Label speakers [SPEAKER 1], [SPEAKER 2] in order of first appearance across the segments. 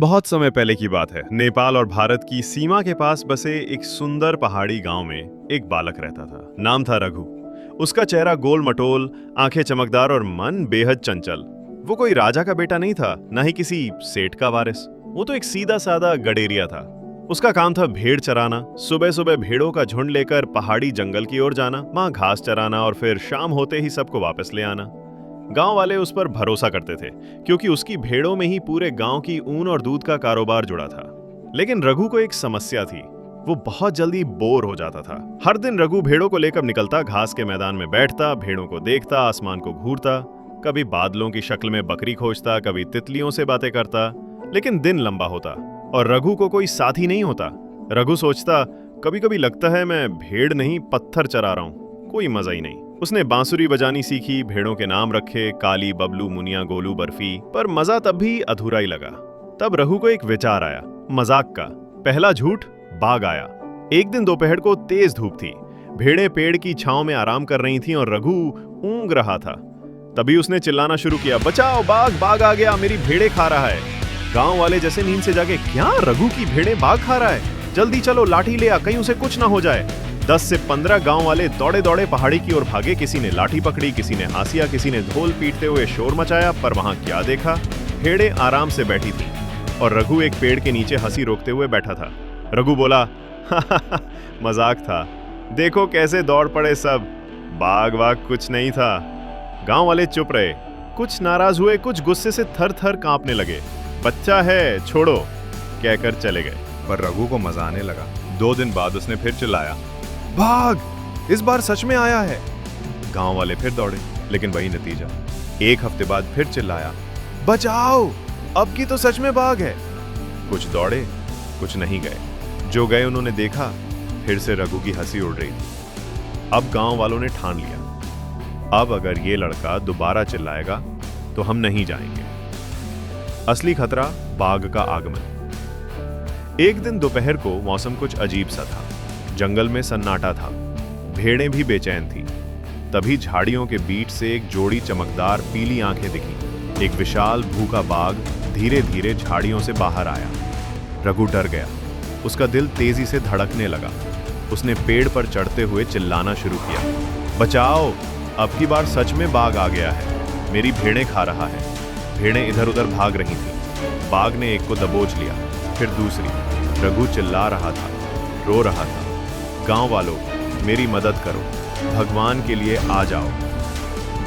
[SPEAKER 1] बहुत समय पहले की बात है। नेपाल और भारत की सीमा के पास बसे एक सुंदर पहाड़ी गांव में एक बालक रहता था। नाम था रघु। उसका चेहरा गोल मटोल, आंखें चमकदार और मन बेहद चंचल। वो कोई राजा का बेटा नहीं था, न ही किसी सेठ का वारिस। वो तो एक सीधा साधा गडेरिया था। उसका काम था भेड़ चराना। सुबह सुबह भेड़ों का झुंड लेकर पहाड़ी जंगल की ओर जाना, वहां घास चराना और फिर शाम होते ही सबको वापस ले आना। गांव वाले उस पर भरोसा करते थे क्योंकि उसकी भेड़ों में ही पूरे गांव की ऊन और दूध का कारोबार जुड़ा था। लेकिन रघु को एक समस्या थी। वो बहुत जल्दी बोर हो जाता था। हर दिन रघु भेड़ों को लेकर निकलता, घास के मैदान में बैठता, भेड़ों को देखता, आसमान को घूरता, कभी बादलों की शक्ल में बकरी खोजता, कभी तितलियों से बातें करता। लेकिन दिन लंबा होता और रघु को कोई साथी नहीं होता। रघु सोचता, कभी कभी लगता है मैं भेड़ नहीं पत्थर चरा रहा हूं, कोई मजा ही नहीं। उसने बांसुरी बजानी सीखी, भेड़ों के नाम रखे, काली, बबलू, मुनिया, गोलू, बर्फी, पर मजा तब भी अधूरा ही लगा। तब रघु को एक विचार आया, मजाक का। पहला झूठ, बाघ आया। एक दिन दोपहर को तेज धूप थी। भेड़ें पेड़ की छांव में आराम कर रही थीं और रघु ऊँग रहा था। तभी उसने चिल्लाना शुरू किया, बचाओ, बाघ बाघ आ गया, मेरी भेड़ें खा रहा है। गांव वाले जैसे नींद से जागे, क्या रघु की भेड़ें बाघ खा रहा है? जल्दी चलो, लाठी ले आ, कहीं उसे कुछ ना हो जाए। 10 से 15 गांव वाले दौड़े दौड़े पहाड़ी की ओर भागे। किसी ने लाठी पकड़ी, किसी ने हासिया, किसी ने ढोल पीटते हुए शोर मचाया। पर वहां क्या देखा, भेड़ें आराम से बैठी थी और रघु एक पेड़ के नीचे हंसी रोकते हुए बैठा था। रघु बोला, मजाक था, देखो कैसे दौड़ पड़े सब, बाघ वाघ कुछ नहीं था। गांव वाले चुप रहे, कुछ नाराज हुए, कुछ गुस्से से थर थर कांपने लगे। बच्चा है, छोड़ो, कहकर चले गए।
[SPEAKER 2] पर रघु को मजा आने लगा। 2 दिन बाद उसने फिर चिल्लाया, बाघ, इस बार सच में आया है। गांव वाले फिर दौड़े, लेकिन वही नतीजा। 1 हफ्ते बाद फिर चिल्लाया, बचाओ, अब की तो सच में बाघ है। कुछ दौड़े, कुछ नहीं गए। जो गए उन्होंने देखा, फिर से रघु की हंसी उड़ रही थी। अब गांव वालों ने ठान लिया, अब अगर ये लड़का दोबारा चिल्लाएगा तो हम नहीं जाएंगे। असली खतरा, बाघ का आगमन। एक दिन दोपहर को मौसम कुछ अजीब सा था। जंगल में सन्नाटा था, भेड़ें भी बेचैन थी। तभी झाड़ियों के बीच से एक जोड़ी चमकदार पीली आंखें दिखी। एक विशाल भूखा बाघ धीरे धीरे झाड़ियों से बाहर आया। रघु डर गया, उसका दिल तेजी से धड़कने लगा। उसने पेड़ पर चढ़ते हुए चिल्लाना शुरू किया, बचाओ, अब की बार सच में बाघ आ गया है, मेरी भेड़ें खा रहा है। भेड़ें इधर उधर भाग रही थीं। बाघ ने एक को दबोच लिया, फिर दूसरी। रघु चिल्ला रहा था, रो रहा था, गांव वालों, मेरी मदद करो, भगवान के लिए आ जाओ।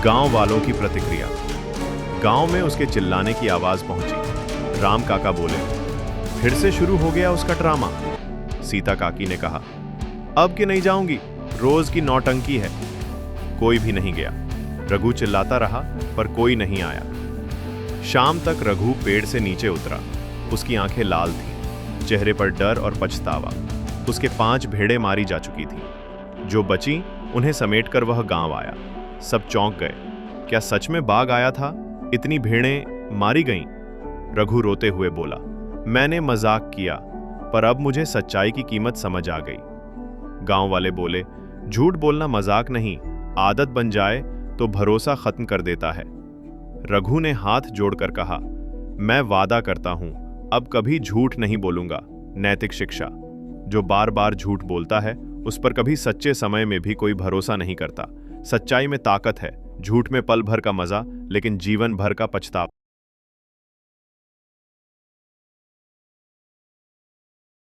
[SPEAKER 2] गांव वालों की प्रतिक्रिया। गांव में उसके चिल्लाने की आवाज पहुंची। राम काका बोले, फिर से शुरू हो गया उसका ड्रामा। सीता काकी ने कहा, अब कि नहीं जाऊंगी, रोज की नौटंकी है। कोई भी नहीं गया। रघु चिल्लाता रहा, पर कोई नहीं आया। शाम तक रघु पेड़ से नीचे उतरा। उसकी आंखें लाल थीं, चेहरे पर डर और पछतावा। उसके 5 भेड़ें मारी जा चुकी थीं। जो बची, उन्हें समेटकर वह गांव आया। सब चौंक गए, क्या सच में बाघ आया था? इतनी भेड़ें मारी गईं? रघु रोते हुए बोला, मैंने मजाक किया, पर अब मुझे सच्चाई की कीमत समझ आ गई। गांव वाले बोले, झूठ बोलना मजाक नहीं, आदत बन जाए तो भरोसा खत्म कर देता है। रघु ने हाथ जोड़कर कहा, मैं वादा करता हूं, अब कभी झूठ नहीं बोलूंगा। नैतिक शिक्षा। जो बार बार झूठ बोलता है, उस पर कभी सच्चे समय में भी कोई भरोसा नहीं करता। सच्चाई में ताकत है, झूठ में पल भर का मजा, लेकिन जीवन भर का पछतावा।